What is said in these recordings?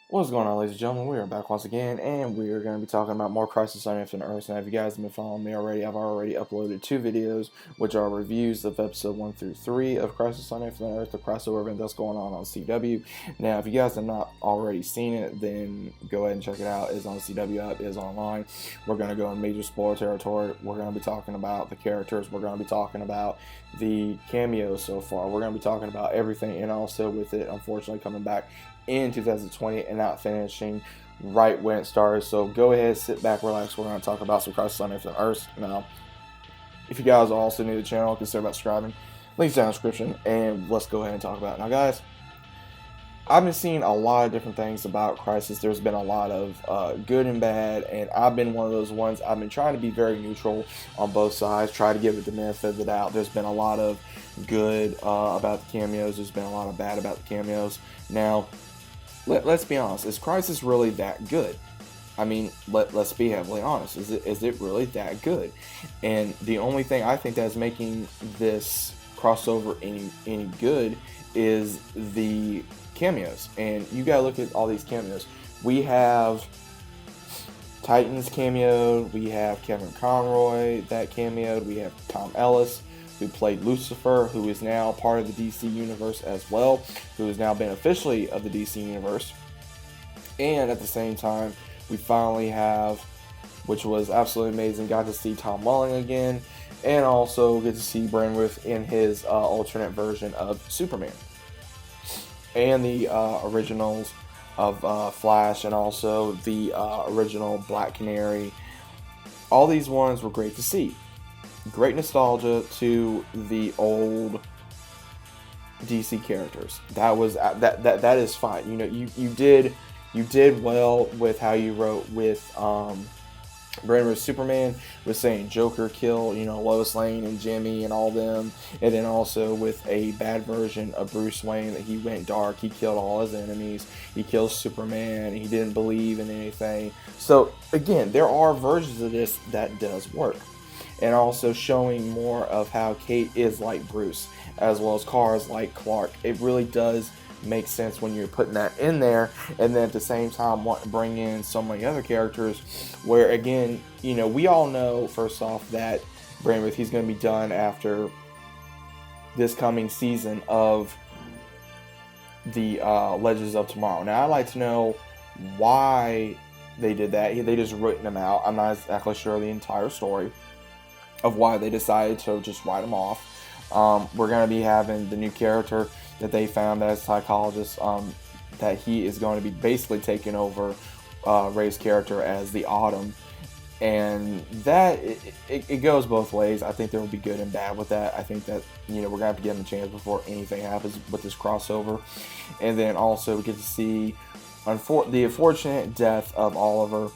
What's going on, ladies and gentlemen? We are back once again, and we are going to be talking about more Crisis on Infinite Earths. Now, if you guys have been following me already, I've already uploaded two videos, which are reviews of episode 1 through 3 of Crisis on Infinite Earth, the crossover event that's going on CW. Now, if you guys have not already seen it, then go ahead and check it out. It's on CW app, it's online. We're going to go in major spoiler territory. We're going to be talking about the characters. We're going to be talking about the cameos so far. We're going to be talking about everything, and also with it, unfortunately, coming back in 2020 and not finishing right when it started. So go ahead, sit back, relax. We're going to talk about some Crisis on Infinite Earths. Now, if you guys are also new to the channel, consider about subscribing. Links down in the description, and let's go ahead and talk about it. Now, guys, I've been seeing a lot of different things about Crisis. There's been a lot of good and bad, and I've been one of those ones. I've been trying to be very neutral on both sides, try to give it the benefit of the doubt. There's been a lot of good about the cameos. There's been a lot of bad about the cameos. Now, let's be honest. Is Crisis really that good? I mean, let's be heavily honest. Is it really that good? And the only thing I think that's making this crossover any good is the cameos. And you gotta look at all these cameos. We have Titans cameoed. We have Kevin Conroy that cameoed. We have Tom Ellis, who played Lucifer, who is now part of the DC universe as well, who has now been officially of the DC universe. And at the same time, we finally have, which was absolutely amazing, got to see Tom Welling again, and also get to see Brandreth in his alternate version of Superman. And the originals of Flash, and also the original Black Canary. All these ones were great to see. Great nostalgia to the old DC characters. That is fine. You know, you did well with how you wrote with Brandon Superman, with saying Joker killed, Lois Lane and Jimmy and all them, and then also with a bad version of Bruce Wayne that he went dark, he killed all his enemies, he kills Superman, he didn't believe in anything. So again, there are versions of this that does work. And also showing more of how Kate is like Bruce, as well as Kara is like Clark. It really does make sense when you're putting that in there, and then at the same time want to bring in so many other characters where, again, we all know, first off, that Brandreth, he's going to be done after this coming season of the Legends of Tomorrow. Now, I'd like to know why they did that. They just written him out. I'm not exactly sure the entire story of why they decided to just write him off. We're going to be having the new character that they found as a psychologist, that he is going to be basically taking over Ray's character as the Autumn. And that, it goes both ways. I think there will be good and bad with that. I think that, we're going to have to give him a chance before anything happens with this crossover. And then also we get to see the unfortunate death of Oliver,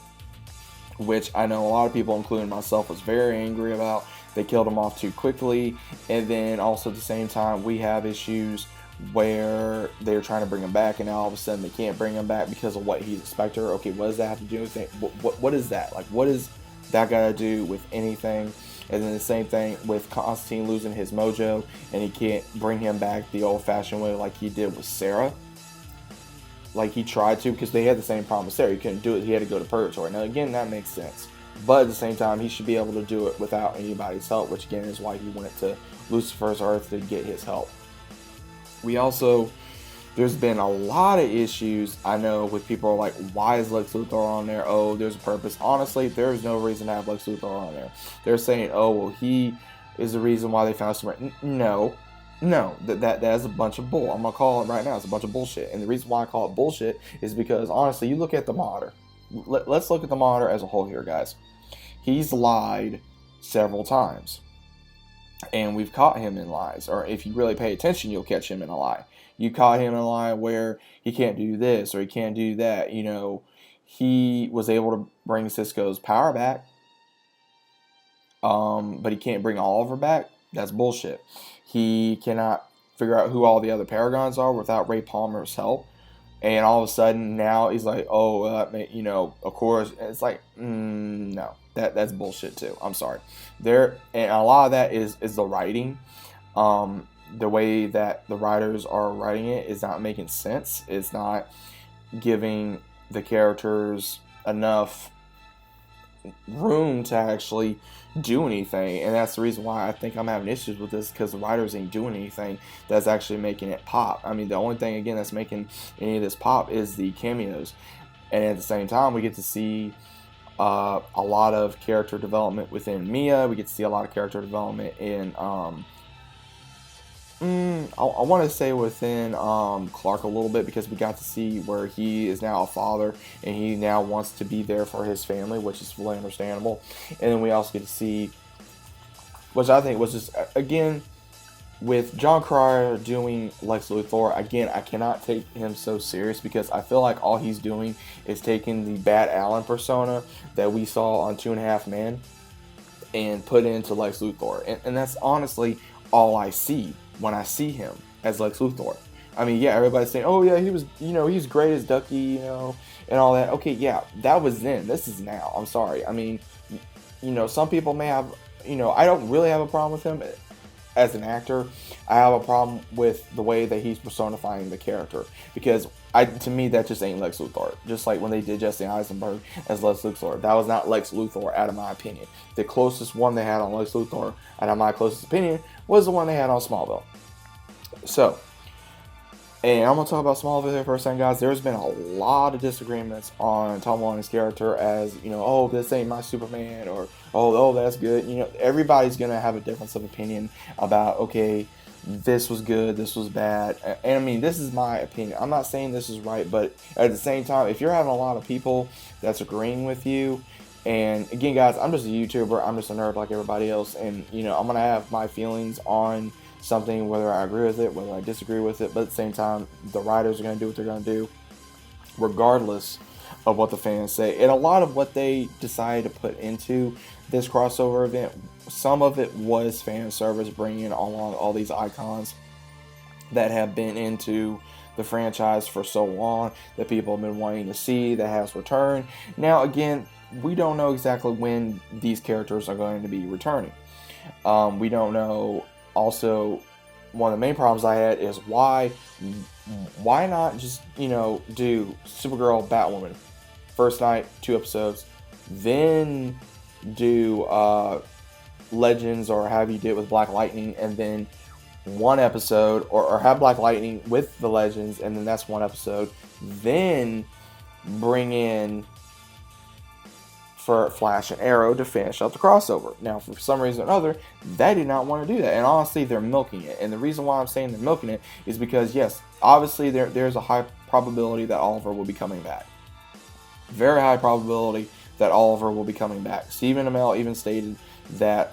which I know a lot of people, including myself, was very angry about. They killed him off too quickly. And then also at the same time, we have issues where they're trying to bring him back, and now all of a sudden they can't bring him back because of what he's a Spectre. Okay, what does that have to do with it? What is that? Like, what is that got to do with anything? And then the same thing with Constantine losing his mojo, and he can't bring him back the old-fashioned way like he did with Sarah. Like he tried to, because they had the same problem with Sarah. He couldn't do it. He had to go to purgatory. Now, again, that makes sense. But at the same time, he should be able to do it without anybody's help, which, again, is why he went to Lucifer's Earth to get his help. There's been a lot of issues, I know, with people like, why is Lex Luthor on there? Oh, there's a purpose. Honestly, there's no reason to have Lex Luthor on there. They're saying, oh, well, he is the reason why they found Superman. No, that is a bunch of bull. I'm going to call it right now. It's a bunch of bullshit. And the reason why I call it bullshit is because, honestly, you look at the Monitor. Let's look at the Monitor as a whole here, guys. He's lied several times. And we've caught him in lies. Or if you really pay attention, you'll catch him in a lie. You caught him in a lie where he can't do this or he can't do that. He was able to bring Cisco's power back. But he can't bring Oliver back. That's bullshit. He cannot figure out who all the other Paragons are without Ray Palmer's help. And all of a sudden now he's like, oh, of course. And it's like, no, that's bullshit too. I'm sorry. And a lot of that is the writing. The way that the writers are writing it is not making sense. It's not giving the characters enough room to actually do anything, and that's the reason why I think I'm having issues with this, because the writers ain't doing anything that's actually making it pop. I mean, the only thing again that's making any of this pop is the cameos, and at the same time we get to see a lot of character development within Mia. We get to see a lot of character development in I want to say within Clark a little bit, because we got to see where he is now a father and he now wants to be there for his family, which is fully understandable. And then we also get to see, which I think was just, again, with John Cryer doing Lex Luthor, again, I cannot take him so serious, because I feel like all he's doing is taking the Bat Allen persona that we saw on 2.5 Men and put into Lex Luthor. And that's honestly all I see when I see him as Lex Luthor. I mean, yeah, everybody's saying, oh yeah, he was, he's great as Ducky, and all that. Okay, yeah, that was then. This is now. I'm sorry. I mean, some people may have, I don't really have a problem with him as an actor. I have a problem with the way that he's personifying the character, because to me that just ain't Lex Luthor. Just like when they did Jesse Eisenberg as Lex Luthor, that was not Lex Luthor, out of my opinion. The closest one they had on Lex Luthor, out of my closest opinion, was the one they had on Smallville. So, and I'm going to talk about Smallville here for a second, guys. There's been a lot of disagreements on Tom Holland's character as, oh, this ain't my Superman, or, oh, that's good. Everybody's going to have a difference of opinion about, okay, this was good, this was bad. And I mean, this is my opinion. I'm not saying this is right, but at the same time, if you're having a lot of people that's agreeing with you, and again, guys, I'm just a YouTuber, I'm just a nerd like everybody else, and, I'm going to have my feelings on something, whether I agree with it, whether I disagree with it, but at the same time, the writers are going to do what they're going to do, regardless of what the fans say. And a lot of what they decided to put into this crossover event, some of it was fan service, bringing along all these icons that have been into the franchise for so long, that people have been wanting to see, that has returned. Now, again, we don't know exactly when these characters are going to be returning. We don't know. Also, one of the main problems I had is why not just, do Supergirl, Batwoman, first night, 2 episodes, then do Legends, or have you did with Black Lightning, and then 1 episode, or have Black Lightning with the Legends, and then that's 1 episode, then bring in for Flash and Arrow to finish up the crossover. Now, for some reason or another, they did not want to do that, and honestly, they're milking it. And the reason why I'm saying they're milking it is because, yes, obviously there's a high probability that Oliver will be coming back. Very high probability that Oliver will be coming back. Stephen Amell even stated that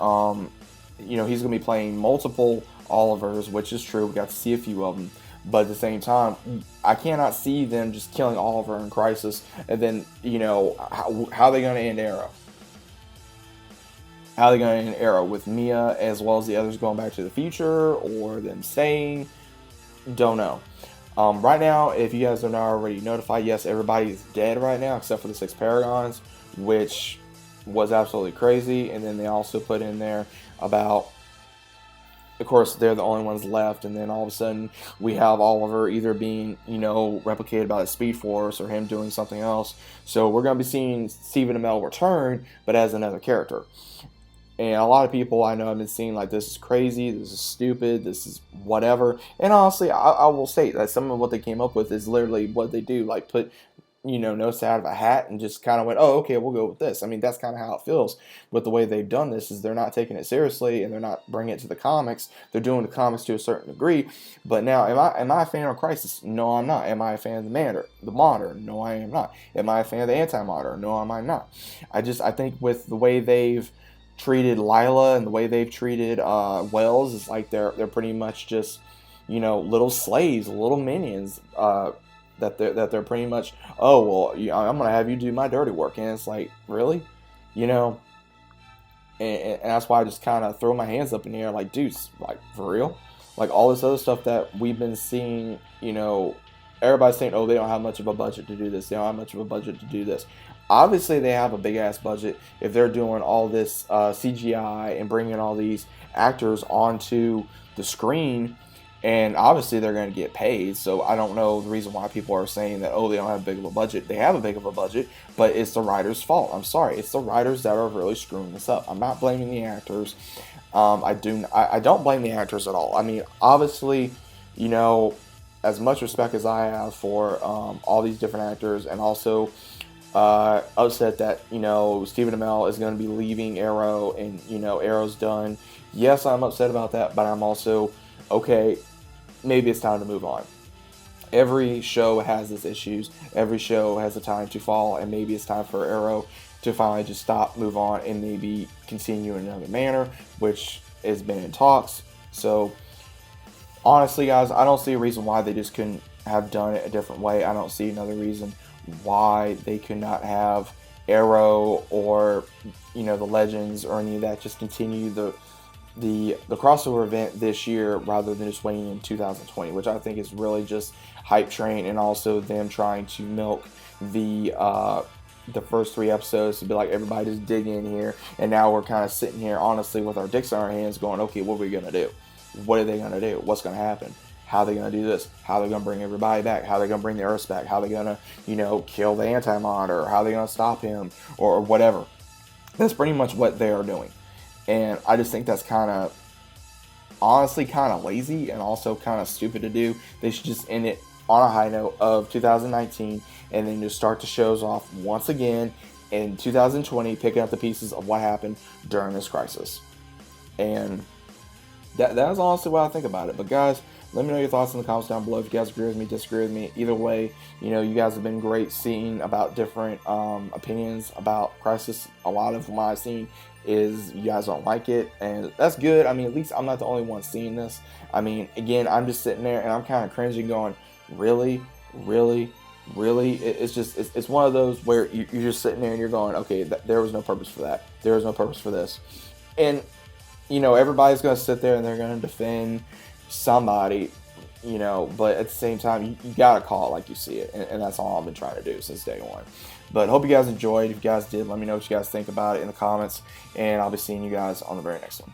he's going to be playing multiple Olivers, which is true. We got to see a few of them. But at the same time, I cannot see them just killing Oliver in Crisis, and then, how are they going to end Arrow? How are they going to end Arrow? With Mia as well as the others going back to the future, or them staying? Don't know. Right now, if you guys are not already notified, yes, everybody is dead right now except for the 6 Paragons, which was absolutely crazy. And then they also put in there about, of course, they're the only ones left, and then all of a sudden we have Oliver either being, replicated by the Speed Force, or him doing something else. So we're going to be seeing Stephen Amell return, but as another character. And a lot of people I know have been seeing like, this is crazy, this is stupid, this is whatever. And honestly, I will state that some of what they came up with is literally what they do, like put, notes out of a hat and just kind of went, oh, okay, we'll go with this. I mean, that's kind of how it feels with the way they've done this, is they're not taking it seriously, and they're not bringing it to the comics. They're doing the comics to a certain degree. But now, am I a fan of Crisis? No, I'm not. Am I a fan of the Modern? No, I am not. Am I a fan of the Anti-Modern? No, I am not. I think with the way they've treated Lila and the way they've treated Wells, is like they're pretty much just, little slaves, little minions, that they're pretty much, oh, well, I'm going to have you do my dirty work. And it's like, really? And that's why I just kind of throw my hands up in the air like, dudes, like, for real? Like, all this other stuff that we've been seeing, everybody's saying, oh, they don't have much of a budget to do this. They don't have much of a budget to do this. Obviously, they have a big-ass budget if they're doing all this CGI and bringing all these actors onto the screen. And obviously they're going to get paid, so I don't know the reason why people are saying that, oh, they don't have big of a budget. They have a big of a budget, but it's the writers' fault. I'm sorry, it's the writers that are really screwing this up. I'm not blaming the actors. I don't blame the actors at all. I mean, obviously, you know, as much respect as I have for all these different actors, and also upset that, you know, Stephen Amell is going to be leaving Arrow, and, you know, Arrow's done. Yes, I'm upset about that, but I'm also okay. Maybe it's time to move on. Every show has its issues. Every show has a time to fall, and maybe it's time for Arrow to finally just stop, move on, and maybe continue in another manner, which has been in talks. So honestly, guys, I don't see a reason why they just couldn't have done it a different way. I don't see another reason why they could not have Arrow or, you know, the Legends or any of that just continue the crossover event this year rather than just waiting in 2020, which I think is really just hype train, and also them trying to milk the first 3 episodes to be like, everybody just dig in here, and now we're kind of sitting here honestly with our dicks in our hands going, okay, what are we gonna do? What are they gonna do? What's gonna happen? How are they gonna do this? How are they gonna bring everybody back? How are they gonna bring the Earths back? How are they gonna, you know, kill the Anti-Monitor? How are they gonna stop him, or whatever? That's pretty much what they are doing. And I just think that's kind of, honestly, kind of lazy and also kind of stupid to do. They should just end it on a high note of 2019 and then just start the shows off once again in 2020, picking up the pieces of what happened during this crisis. And that's honestly what I think about it. But guys, let me know your thoughts in the comments down below. If you guys agree with me, disagree with me, either way, you know, you guys have been great seeing about different opinions about Crisis. A lot of what I've seen is you guys don't like it, and that's good. I mean, at least I'm not the only one seeing this. I mean, again, I'm just sitting there and I'm kind of cringing, going, really, really, really? It's just, it's one of those where you're just sitting there and you're going, okay, there was no purpose for that. There was no purpose for this. And, you know, everybody's going to sit there and they're going to defend somebody, you know, but at the same time, you got to call it like you see it. And that's all I've been trying to do since day one. But hope you guys enjoyed. If you guys did, let me know what you guys think about it in the comments. And I'll be seeing you guys on the very next one.